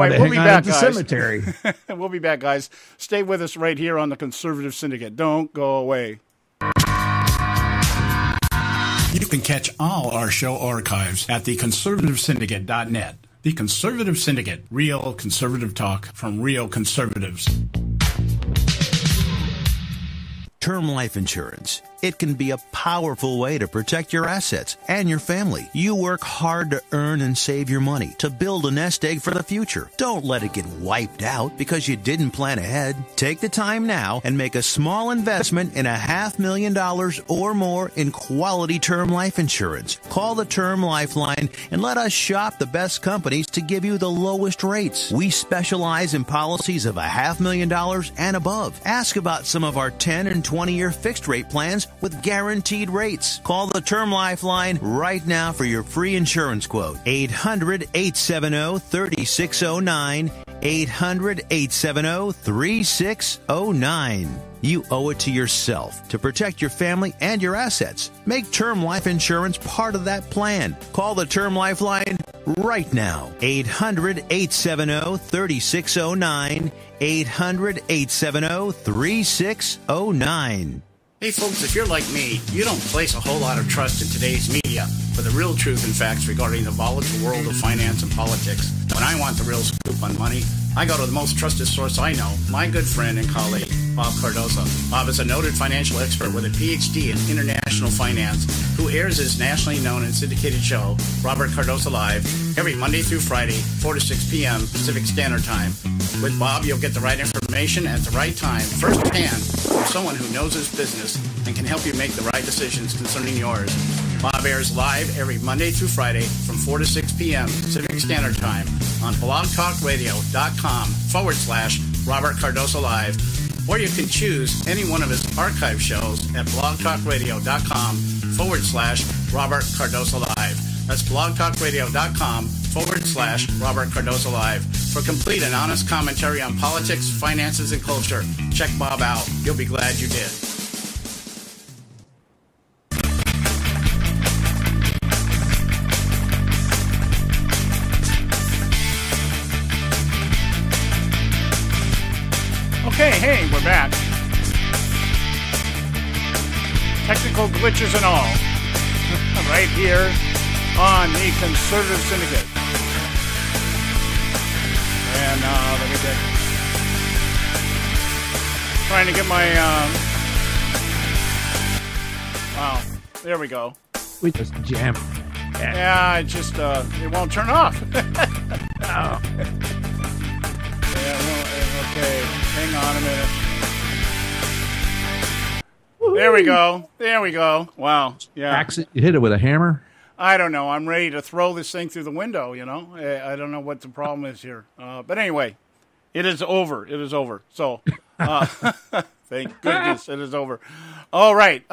Anyway, we'll be back, guys. Cemetery. We'll be back, guys. Stay with us right here on the Conservative Syndicate. Don't go away. You can catch all our show archives at theconservativesyndicate.net. The Conservative Syndicate, real conservative talk from real conservatives. Term life insurance. It can be a powerful way to protect your assets and your family. You work hard to earn and save your money to build a nest egg for the future. Don't let it get wiped out because you didn't plan ahead. Take the time now and make a small investment in $500,000 or more in quality term life insurance. Call the Term Lifeline and let us shop the best companies to give you the lowest rates. We specialize in policies of $500,000 and above. Ask about some of our 10 and 20-year fixed rate plans with guaranteed rates. Call the Term Lifeline right now for your free insurance quote. 800-870-3609. 800-870-3609. You owe it to yourself to protect your family and your assets. Make term life insurance part of that plan. Call the Term Lifeline right now. 800-870-3609. 800-870-3609. Hey folks, if you're like me, you don't place a whole lot of trust in today's media for the real truth and facts regarding the volatile world of finance and politics. When I want the real scoop on money, I go to the most trusted source I know, my good friend and colleague, Bob Cardoso. Bob is a noted financial expert with a PhD in international finance who airs his nationally known and syndicated show, Robert Cardoso Live, every Monday through Friday, 4 to 6 p.m. Pacific Standard Time. With Bob, you'll get the right information at the right time, firsthand, from someone who knows his business and can help you make the right decisions concerning yours. Bob airs live every Monday through Friday from 4 to 6 p.m. Pacific Standard Time on blogtalkradio.com/Robert Cardoso Live, or you can choose any one of his archive shows at blogtalkradio.com/Robert Cardoso Live. That's blogtalkradio.com/Robert Cardoso Live. For complete and honest commentary on politics, finances, and culture, check Bob out. You'll be glad you did. Okay, hey, we're back. Technical glitches and all. Right here on the Conservative Syndicate. And let me get... Trying to get my... Wow, there we go. We just jammed. Yeah, it just, it won't turn off. Oh. Okay, hang on a minute. There we go. There we go. Wow. Yeah. You hit it with a hammer? I don't know. I'm ready to throw this thing through the window, you know. I don't know what the problem is here. But anyway, it is over. It is over. So, thank goodness it is over. All right.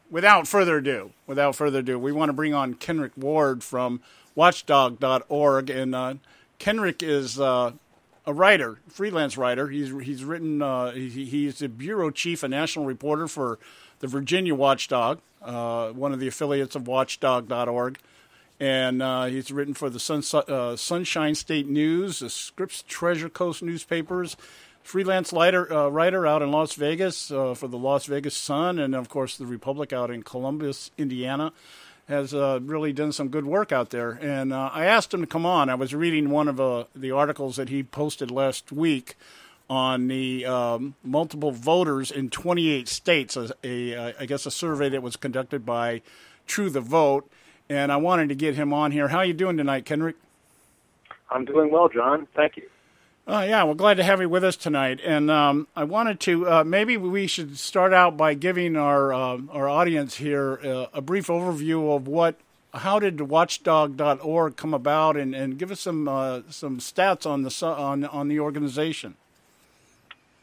Without further ado, we want to bring on Kenric Ward from watchdog.org. And Kenric is... a writer, freelance writer. He's written. He's the bureau chief and national reporter for the Virginia Watchdog, one of the affiliates of Watchdog.org, and he's written for the Sunshine State News, the Scripps Treasure Coast newspapers. Freelance writer out in Las Vegas for the Las Vegas Sun, and of course the Republic out in Columbus, Indiana. Has really done some good work out there. And I asked him to come on. I was reading one of the articles that he posted last week on the multiple voters in 28 states, I guess a survey that was conducted by True the Vote. And I wanted to get him on here. How are you doing tonight, Kenric? I'm doing well, John. Thank you. Yeah, we're glad to have you with us tonight. And I wanted to, maybe we should start out by giving our audience here a brief overview of how did watchdog.org come about, and give us some stats on the organization.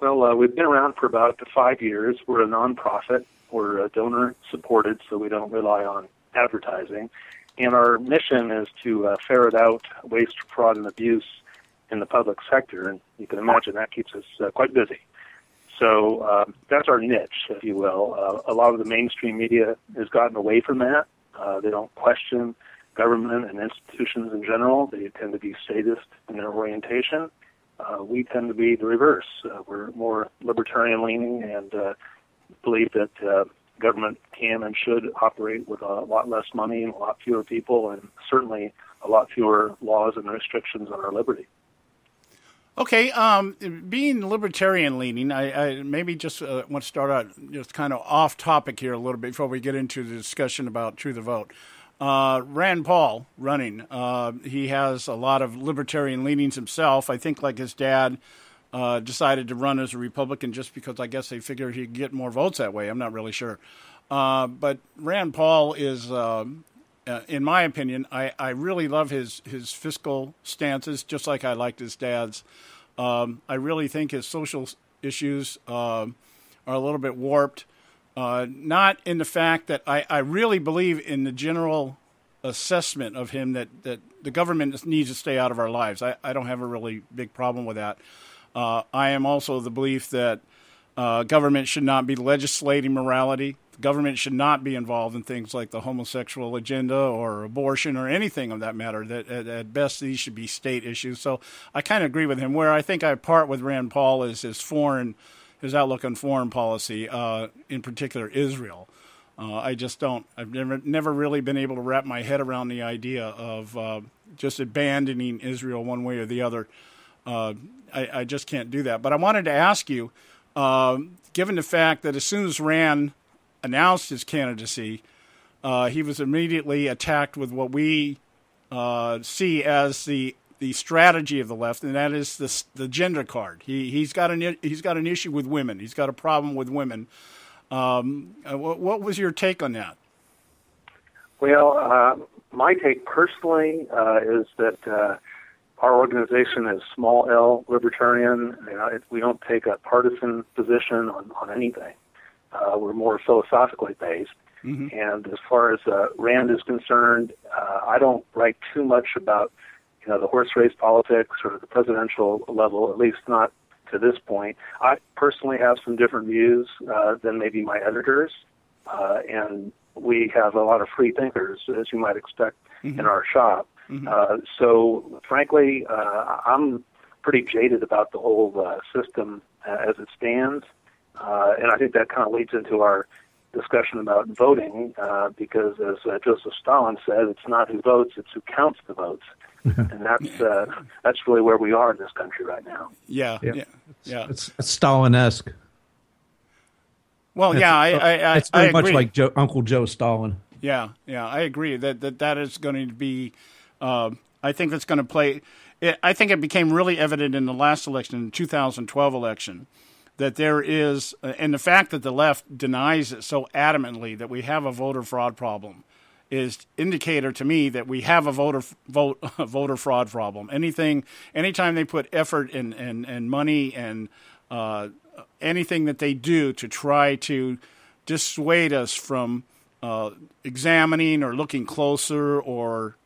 Well, we've been around for about 5 years. We're a nonprofit. We're donor supported, so we don't rely on advertising. And our mission is to ferret out waste, fraud, and abuse in the public sector, and you can imagine that keeps us quite busy. So that's our niche, if you will. A lot of the mainstream media has gotten away from that. They don't question government and institutions in general. They tend to be statist in their orientation. We tend to be the reverse. We're more libertarian-leaning and believe that government can and should operate with a lot less money and a lot fewer people, and certainly a lot fewer laws and restrictions on our liberty. Okay, being libertarian-leaning, I maybe just want to start out just kind of off topic here a little bit before we get into the discussion about True the Vote. Rand Paul running, he has a lot of libertarian leanings himself. I think like his dad decided to run as a Republican just because I guess they figured he'd get more votes that way. I'm not really sure. But Rand Paul is, in my opinion, I really love his fiscal stances, just like I liked his dad's. I really think his social issues are a little bit warped. Not in the fact that I really believe in the general assessment of him that the government needs to stay out of our lives. I don't have a really big problem with that. I am also of the belief that government should not be legislating morality. The government should not be involved in things like the homosexual agenda or abortion or anything of that matter. That at best these should be state issues. So I kind of agree with him. Where I think I part with Rand Paul is his outlook on foreign policy, in particular Israel. I just don't. I've never really been able to wrap my head around the idea of just abandoning Israel one way or the other. I just can't do that. But I wanted to ask you, given the fact that as soon as Rand announced his candidacy, he was immediately attacked with what we see as the strategy of the left, and that is the gender card. He's got an issue with women. He's got a problem with women. What was your take on that? Well, my take personally is that our organization is small L libertarian. We don't take a partisan position on anything. We're more philosophically based. Mm-hmm. And as far as Rand is concerned, I don't write too much about the horse race politics or the presidential level, at least not to this point. I personally have some different views than maybe my editors, and we have a lot of free thinkers, as you might expect, mm-hmm. in our shop. Mm-hmm. So, frankly, I'm pretty jaded about the whole system as it stands, and I think that kind of leads into our discussion about voting, because as Joseph Stalin said, it's not who votes, it's who counts the votes. And that's really where we are in this country right now. Yeah. It's Stalin-esque. Well, it's I very much agree. like Uncle Joe Stalin. Yeah, I agree that is going to be. I think that's going to play. I think it became really evident in the last election, the 2012 election, that there is, and the fact that the left denies it so adamantly that we have a voter fraud problem is indicator to me that we have a voter fraud problem. Anytime they put effort and money and anything that they do to try to dissuade us from examining or looking closer or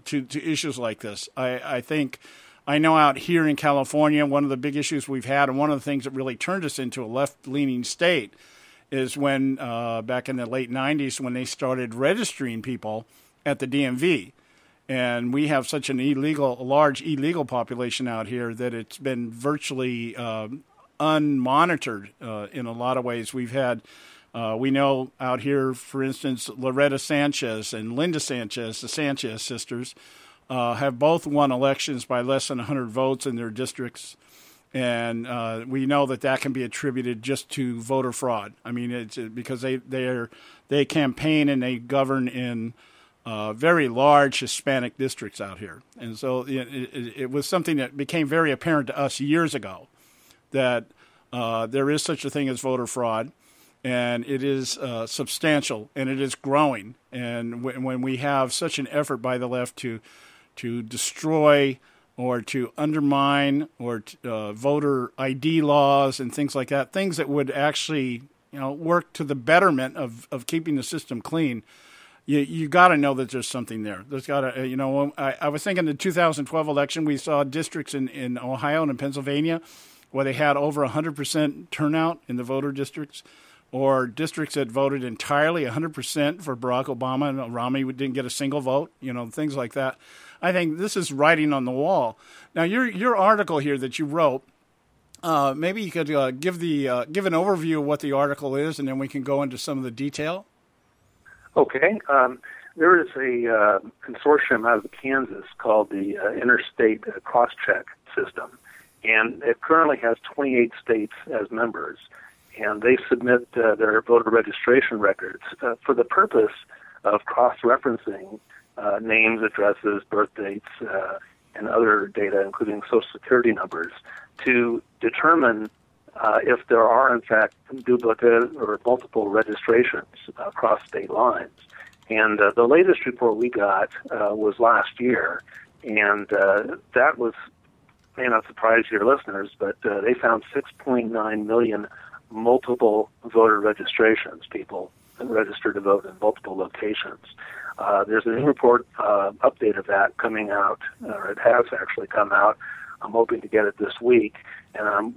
to issues like this, I know out here in California, one of the big issues we've had, and one of the things that really turned us into a left-leaning state, is when back in the late 90s when they started registering people at the DMV. And we have such a large illegal population out here that it's been virtually unmonitored in a lot of ways. We've had, we know out here, for instance, Loretta Sanchez and Linda Sanchez, the Sanchez sisters, have both won elections by less than 100 votes in their districts. And we know that can be attributed just to voter fraud. I mean, it's because they campaign and they govern in very large Hispanic districts out here. And so it was something that became very apparent to us years ago that there is such a thing as voter fraud, and it is substantial and it is growing. And when we have such an effort by the left to destroy or to undermine or voter ID laws and things like that, things that would actually work to the betterment of keeping the system clean, you got to know that there's something there. There's got to, I was thinking the 2012 election, we saw districts in Ohio and in Pennsylvania where they had over 100% turnout in the voter districts, or districts that voted entirely 100% for Barack Obama and Romney didn't get a single vote, things like that. I think this is writing on the wall. Now, your article here that you wrote, maybe you could give an overview of what the article is, and then we can go into some of the detail. Okay. There is a consortium out of Kansas called the Interstate Crosscheck System, and it currently has 28 states as members, and they submit their voter registration records for the purpose of cross-referencing names, addresses, birth dates, and other data, including Social Security numbers, to determine if there are, in fact, duplicate or multiple registrations across state lines. And the latest report we got was last year, and that may not surprise your listeners, but they found 6.9 million multiple voter registrations, people registered to vote in multiple locations. There's a new report update of that coming out, or it has actually come out. I'm hoping to get it this week, and I'm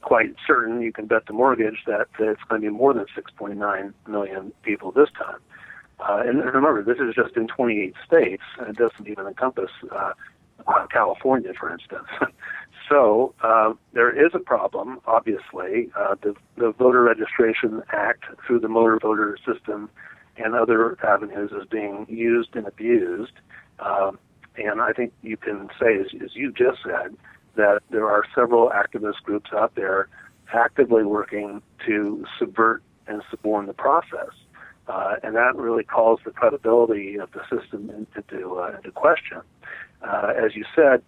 quite certain, you can bet the mortgage, that it's going to be more than 6.9 million people this time. And remember, this is just in 28 states, and it doesn't even encompass California, for instance. So there is a problem, obviously. The Voter Registration Act, through the motor voter system and other avenues, is being used and abused. And I think you can say, as you just said, that there are several activist groups out there actively working to subvert and suborn the process. And that really calls the credibility of the system into question. As you said,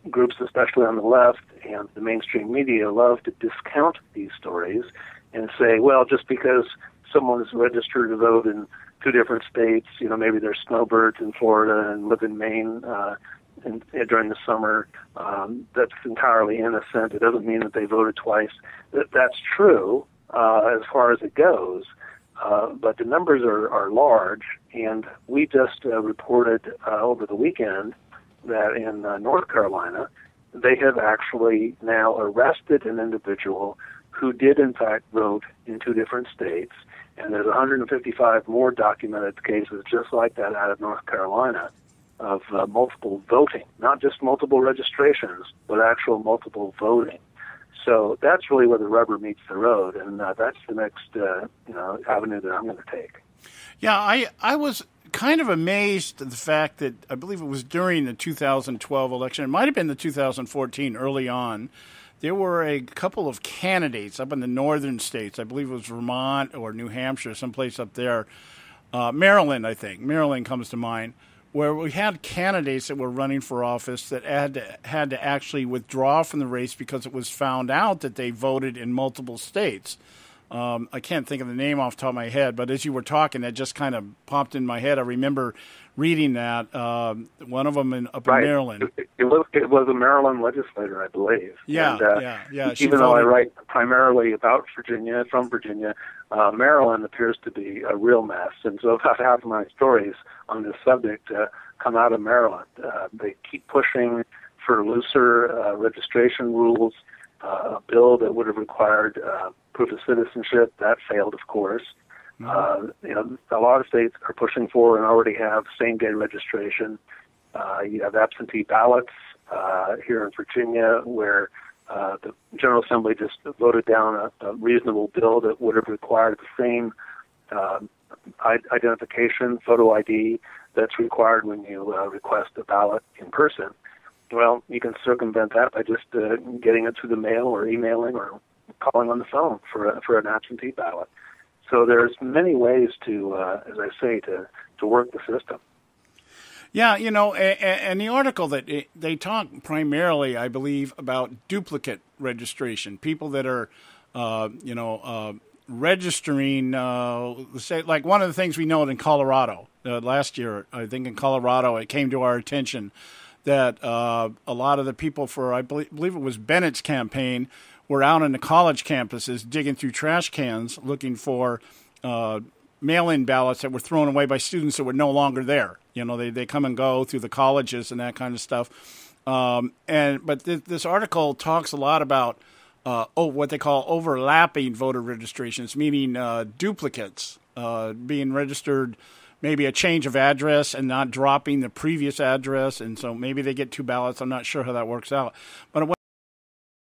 groups, especially on the left and the mainstream media, love to discount these stories and say, well, just because someone is registered to vote in two different states, maybe they're snowbirds in Florida and live in Maine during the summer, that's entirely innocent. It doesn't mean that they voted twice. That's true as far as it goes. But the numbers are large, and we just reported over the weekend that in North Carolina, they have actually now arrested an individual who did, in fact, vote in two different states, and there's 155 more documented cases just like that out of North Carolina of multiple voting, not just multiple registrations, but actual multiple voting. So that's really where the rubber meets the road, and that's the next avenue that I'm going to take. Yeah, I was kind of amazed at the fact that I believe it was during the 2012 election, it might have been the 2014 early on, there were a couple of candidates up in the northern states. I believe it was Vermont or New Hampshire, someplace up there. Maryland, I think. Maryland comes to mind, where we had candidates that were running for office that had to actually withdraw from the race because it was found out that they voted in multiple states. I can't think of the name off the top of my head, but as you were talking, that just kind of popped in my head. I remember reading that, one of them up in Maryland. It was a Maryland legislator, I believe. Yeah, and, Even though I write primarily about Virginia, from Virginia, Maryland appears to be a real mess. And so about half of my stories on this subject come out of Maryland. They keep pushing for looser registration rules, a bill that would have required proof of citizenship. That failed, of course. A lot of states are pushing for and already have same-day registration. You have absentee ballots here in Virginia, where the General Assembly just voted down a reasonable bill that would have required the same identification, photo ID, that's required when you request a ballot in person. Well, you can circumvent that by just getting it through the mail or emailing or calling on the phone for an absentee ballot. So there's many ways to, as I say, to work the system. Yeah, and the article that they talk primarily, I believe, about duplicate registration, people that are, registering, say, like one of the things we know in Colorado, last year, I think in Colorado, it came to our attention that a lot of the people for, I believe it was Bennett's campaign, were out on the college campuses digging through trash cans looking for mail-in ballots that were thrown away by students that were no longer there. They come and go through the colleges and that kind of stuff. But this article talks a lot about what they call overlapping voter registrations, meaning duplicates being registered, maybe a change of address and not dropping the previous address, and so maybe they get 2 ballots. I'm not sure how that works out. But